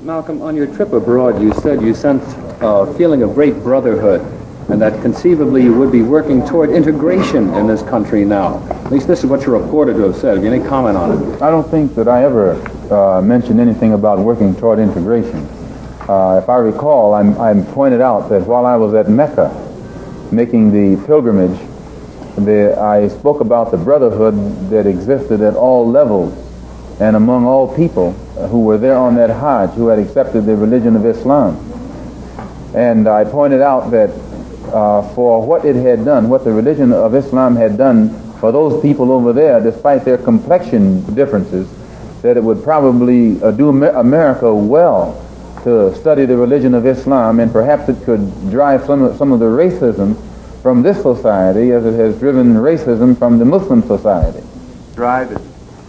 Malcolm, on your trip abroad, you said you sensed a feeling of great brotherhood, and that conceivably you would be working toward integration in this country now. At least this is what you're reported to have said. Have you any comment on it? I don't think that I ever mentioned anything about working toward integration. If I recall, I pointed out that while I was at Mecca making the pilgrimage, I spoke about the brotherhood that existed at all levels and among all people who were there on that Hajj, who had accepted the religion of Islam. And I pointed out that for what it had done, what the religion of Islam had done for those people over there, despite their complexion differences, that it would probably do America well to study the religion of Islam, and perhaps it could drive some of the racism from this society as it has driven racism from the Muslim society. Drive is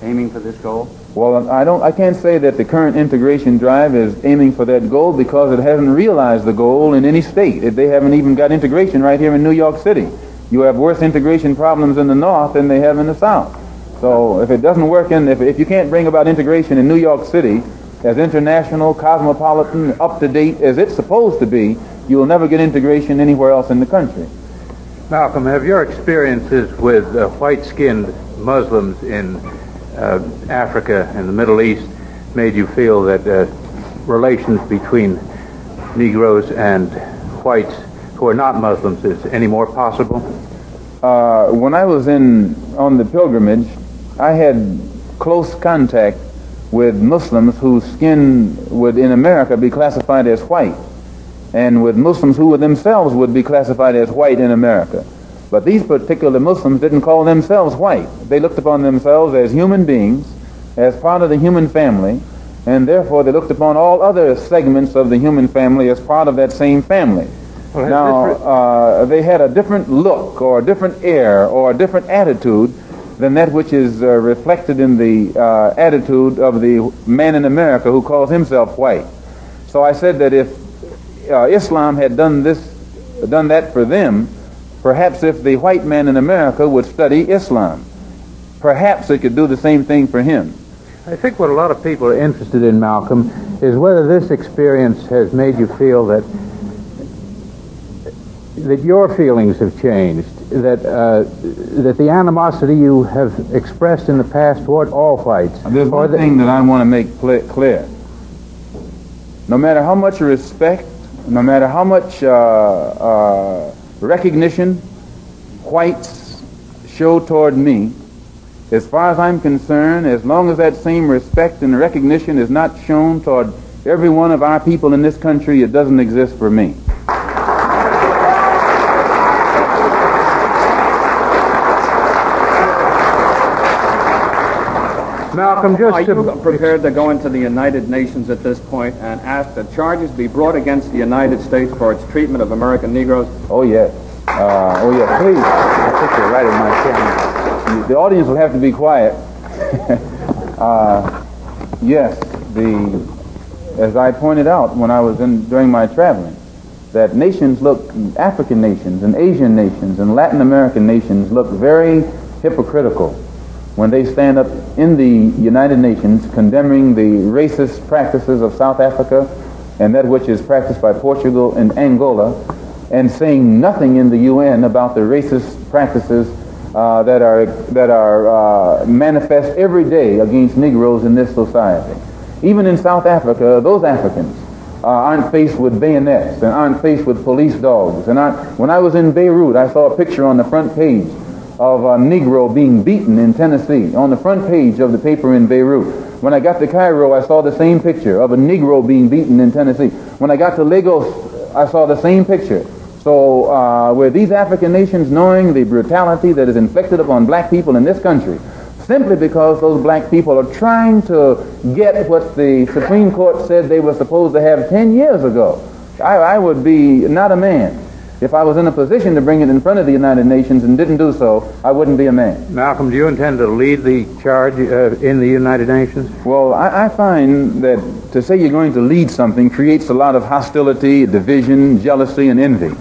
aiming for this goal? Well, I can't say that the current integration drive is aiming for that goal, because it hasn't realized the goal in any state. They haven't even got integration right here in New York City. You have worse integration problems in the North than they have in the South. So if it doesn't work if you can't bring about integration in New York City as international, cosmopolitan, up-to-date as it's supposed to be, you will never get integration anywhere else in the country. Malcolm, have your experiences with white-skinned Muslims in Africa and the Middle East made you feel that relations between Negroes and whites who are not Muslims is any more possible? When I was on the pilgrimage, I had close contact with Muslims whose skin would in America be classified as white, and with Muslims who themselves would be classified as white in America. But these particular Muslims didn't call themselves white. They looked upon themselves as human beings, as part of the human family, and therefore they looked upon all other segments of the human family as part of that same family. Well, now, they had a different look or a different air or a different attitude than that which is reflected in the attitude of the man in America who calls himself white. So I said that if Islam had done that for them, perhaps if the white man in America would study Islam, perhaps it could do the same thing for him. I think what a lot of people are interested in, Malcolm, is whether this experience has made you feel that your feelings have changed, that the animosity you have expressed in the past toward all whites. There's one thing that I want to make clear. No matter how much respect, no matter how much recognition whites show toward me, as far as I'm concerned, as long as that same respect and recognition is not shown toward every one of our people in this country, it doesn't exist for me. Malcolm, are you prepared to go into the United Nations at this point and ask that charges be brought against the United States for its treatment of American Negroes? Oh, yes. Oh, yes, please. I think you're right in my camera. The audience will have to be quiet. Yes, as I pointed out when I was during my traveling, that African nations and Asian nations and Latin American nations look very hypocritical when they stand up in the United Nations condemning the racist practices of South Africa and that which is practiced by Portugal and Angola, and saying nothing in the UN about the racist practices that are manifest every day against Negroes in this society. Even in South Africa, those Africans aren't faced with bayonets and aren't faced with police dogs. And when I was in Beirut, I saw a picture on the front page of a Negro being beaten in Tennessee, on the front page of the paper in Beirut. When I got to Cairo, I saw the same picture of a Negro being beaten in Tennessee. When I got to Lagos, I saw the same picture. So were these African nations knowing the brutality that is inflicted upon black people in this country, simply because those black people are trying to get what the Supreme Court said they were supposed to have 10 years ago? I would be not a man. If I was in a position to bring it in front of the United Nations and didn't do so, I wouldn't be a man. Malcolm, do you intend to lead the charge in the United Nations? Well, I find that to say you're going to lead something creates a lot of hostility, division, jealousy, and envy.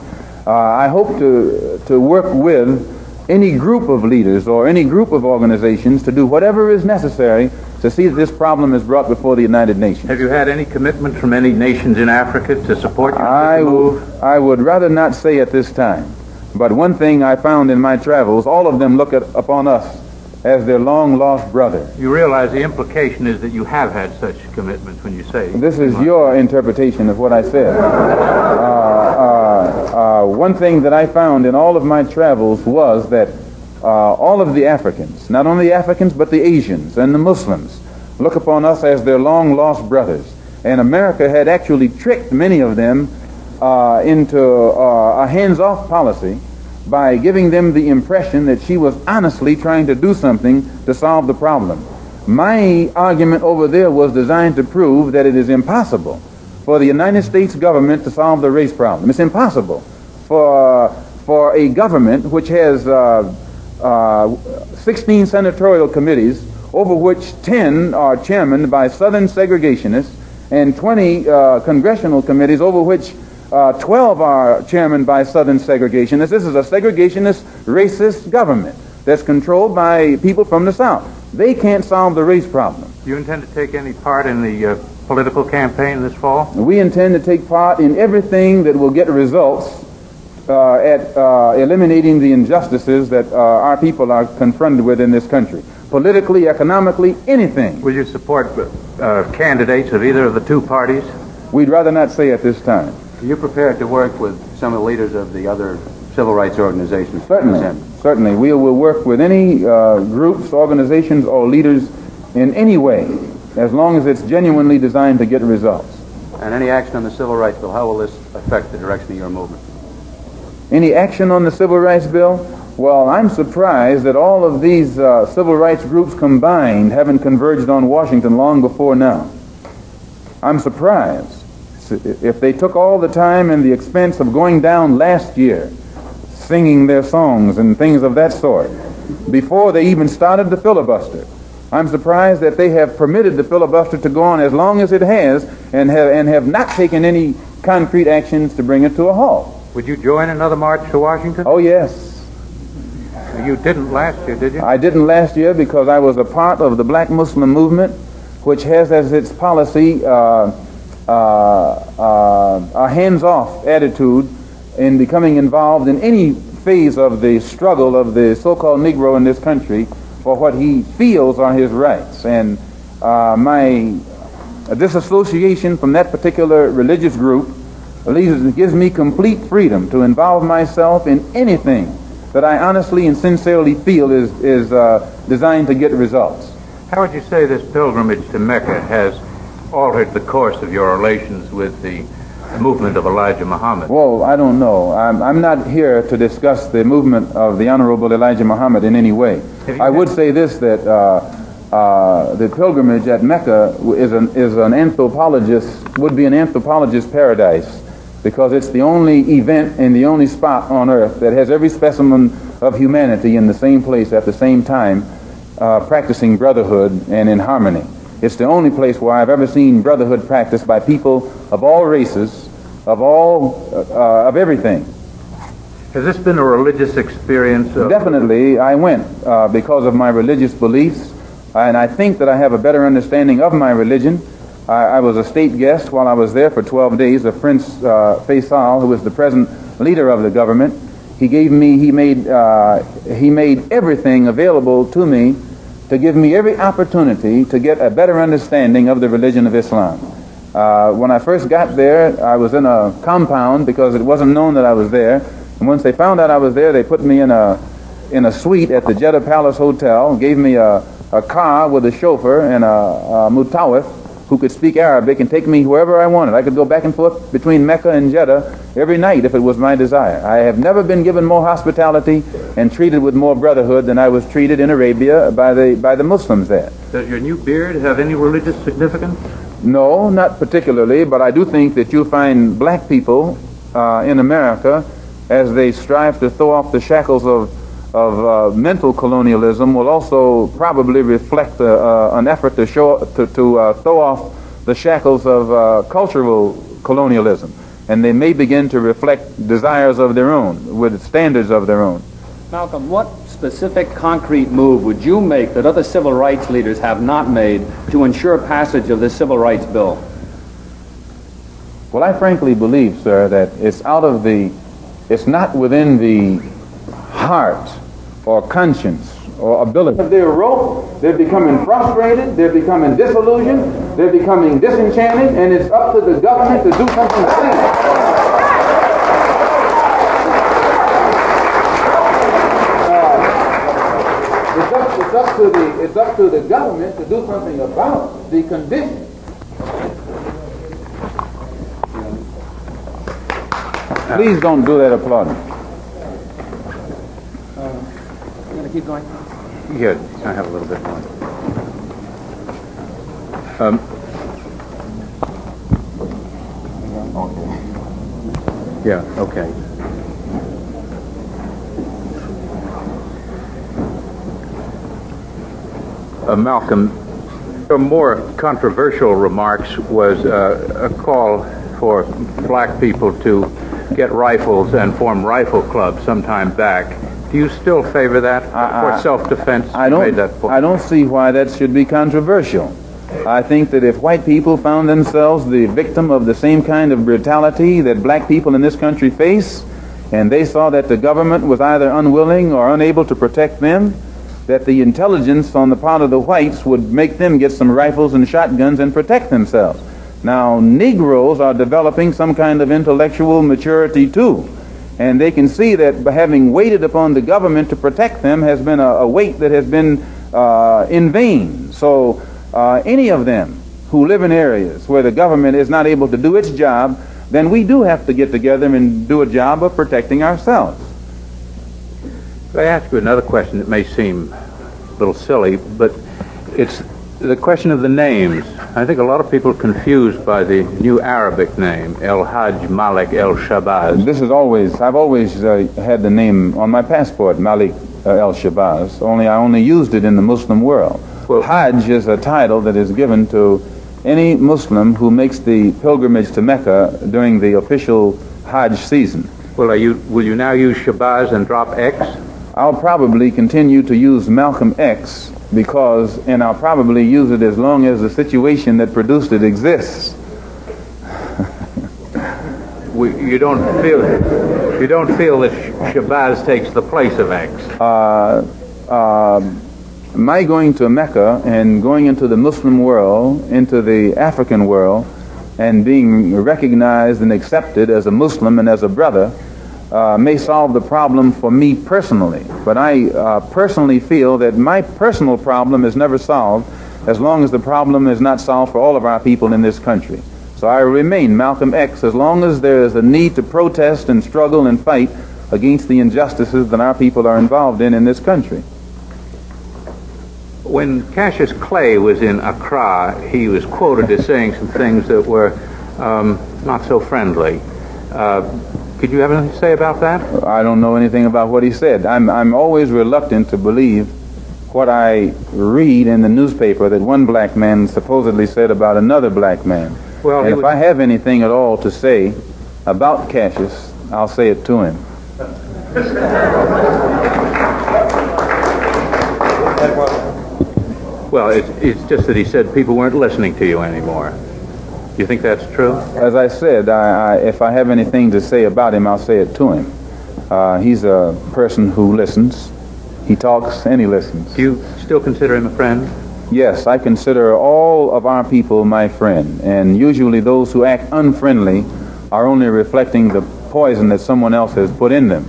I hope to work with any group of leaders or any group of organizations to do whatever is necessary to see that this problem is brought before the United Nations. Have you had any commitment from any nations in Africa to support your move? I would rather not say at this time. But one thing I found in my travels, all of them look upon us as their long-lost brother. You realize the implication is that you have had such commitments when you say... This is your interpretation of what I said. One thing that I found in all of my travels was that all of the Africans, not only the Africans but the Asians and the Muslims, look upon us as their long-lost brothers. And America had actually tricked many of them into a hands-off policy by giving them the impression that she was honestly trying to do something to solve the problem. My argument over there was designed to prove that it is impossible for the United States government to solve the race problem. It's impossible for a government which has 16 senatorial committees, over which 10 are chairmaned by Southern segregationists, and 20 congressional committees, over which 12 are chairmaned by Southern segregationists. This is a segregationist, racist government that's controlled by people from the South. They can't solve the race problem. Do you intend to take any part in the political campaign this fall? We intend to take part in everything that will get results at eliminating the injustices that our people are confronted with in this country. Politically, economically, anything. Will you support candidates of either of the two parties? We'd rather not say at this time. Are you prepared to work with some of the leaders of the other civil rights organizations? Certainly. We will work with any groups, organizations, or leaders in any way, as long as it's genuinely designed to get results. And any action on the civil rights bill, how will this affect the direction of your movement? Any action on the civil rights bill? Well, I'm surprised that all of these civil rights groups combined haven't converged on Washington long before now. I'm surprised. If they took all the time and the expense of going down last year, singing their songs and things of that sort, before they even started the filibuster, I'm surprised that they have permitted the filibuster to go on as long as it has and have not taken any concrete actions to bring it to a halt. Would you join another march to Washington? Oh, yes. You didn't last year, did you? I didn't last year because I was a part of the Black Muslim movement, which has as its policy a hands-off attitude in becoming involved in any phase of the struggle of the so-called Negro in this country for what he feels are his rights. And my disassociation from that particular religious group gives me complete freedom to involve myself in anything that I honestly and sincerely feel is designed to get results. How would you say this pilgrimage to Mecca has altered the course of your relations with the movement of Elijah Muhammad? Well, I don't know. I'm not here to discuss the movement of the Honorable Elijah Muhammad in any way. I would say this, that the pilgrimage at Mecca is an anthropologist, would be an anthropologist's paradise, because it's the only event and the only spot on earth that has every specimen of humanity in the same place at the same time, practicing brotherhood and in harmony. It's the only place where I've ever seen brotherhood practiced by people of all races, of everything. Has this been a religious experience? Definitely, I went because of my religious beliefs, and I think that I have a better understanding of my religion. I was a state guest while I was there for 12 days of Prince Faisal, who is the present leader of the government. He made everything available to me to give me every opportunity to get a better understanding of the religion of Islam. When I first got there, I was in a compound because it wasn't known that I was there. And once they found out I was there, they put me in a suite at the Jeddah Palace Hotel, gave me a car with a chauffeur and a mutawif who could speak Arabic and take me wherever I wanted. I could go back and forth between Mecca and Jeddah every night if it was my desire. I have never been given more hospitality and treated with more brotherhood than I was treated in Arabia by the Muslims there. Does your new beard have any religious significance? No, not particularly, but I do think that you'll find black people in America, as they strive to throw off the shackles of mental colonialism, will also probably reflect an effort to throw off the shackles of cultural colonialism, and they may begin to reflect desires of their own with standards of their own. Malcolm, what specific concrete move would you make that other civil rights leaders have not made to ensure passage of this civil rights bill? Well, I frankly believe, sir, that it's not within the heart or conscience or ability. They're rope, they're becoming frustrated, they're becoming disillusioned, they're becoming disenchanted, and it's up to the government to do something about it. It's up to the government to do something about the condition. Please don't do that applauding. You going to keep going? Yeah, I have a little bit more. Yeah, okay. Malcolm, your more controversial remarks was a call for black people to get rifles and form rifle clubs sometime back. Do you still favor that for self-defense? I don't see why that should be controversial. I think that if white people found themselves the victim of the same kind of brutality that black people in this country face, and they saw that the government was either unwilling or unable to protect them, that the intelligence on the part of the whites would make them get some rifles and shotguns and protect themselves. Now, Negroes are developing some kind of intellectual maturity too, and they can see that by having waited upon the government to protect them has been a wait that has been in vain. So any of them who live in areas where the government is not able to do its job, then we do have to get together and do a job of protecting ourselves. I ask you another question that may seem a little silly, but it's the question of the names. I think a lot of people are confused by the new Arabic name, Hajj Malik El Shabazz. I've always had the name on my passport, Malik El Shabazz, only I only used it in the Muslim world. Well, Hajj is a title that is given to any Muslim who makes the pilgrimage to Mecca during the official Hajj season. Well, will you now use Shabazz and drop X? I'll probably continue to use Malcolm X and I'll probably use it as long as the situation that produced it exists. You don't feel that Shabazz takes the place of X? My going to Mecca and going into the Muslim world, into the African world, and being recognized and accepted as a Muslim and as a brother may solve the problem for me personally, but I personally feel that my personal problem is never solved as long as the problem is not solved for all of our people in this country. So I remain Malcolm X as long as there is a need to protest and struggle and fight against the injustices that our people are involved in this country. When Cassius Clay was in Accra, he was quoted as saying some things that were not so friendly. Could you have anything to say about that? I don't know anything about what he said. I'm always reluctant to believe what I read in the newspaper that one black man supposedly said about another black man. Well, and if I have anything at all to say about Cassius, I'll say it to him. Well, it's just that he said people weren't listening to you anymore. Do you think that's true? As I said, if I have anything to say about him, I'll say it to him. He's a person who listens. He talks and he listens. Do you still consider him a friend? Yes, I consider all of our people my friend. And usually those who act unfriendly are only reflecting the poison that someone else has put in them.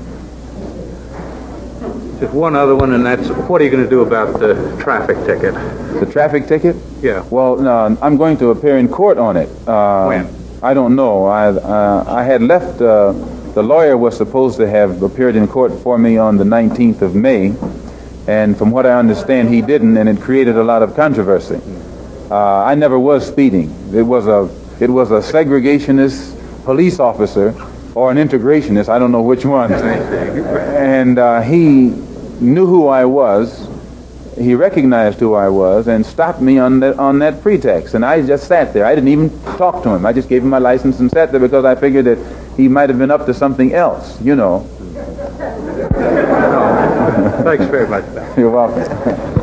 Just one other one, and that's, what are you going to do about the traffic ticket? The traffic ticket? Yeah. Well, I'm going to appear in court on it. When? I don't know. I had left, the lawyer was supposed to have appeared in court for me on the 19th of May, and from what I understand, he didn't, and it created a lot of controversy. I never was speeding. It was a segregationist police officer or an integrationist, I don't know which one. And he knew who I was. He recognized who I was and stopped me on that pretext. And I just sat there. I didn't even talk to him. I just gave him my license and sat there because I figured that he might have been up to something else, you know. No. Thanks very much, Baba. You're welcome.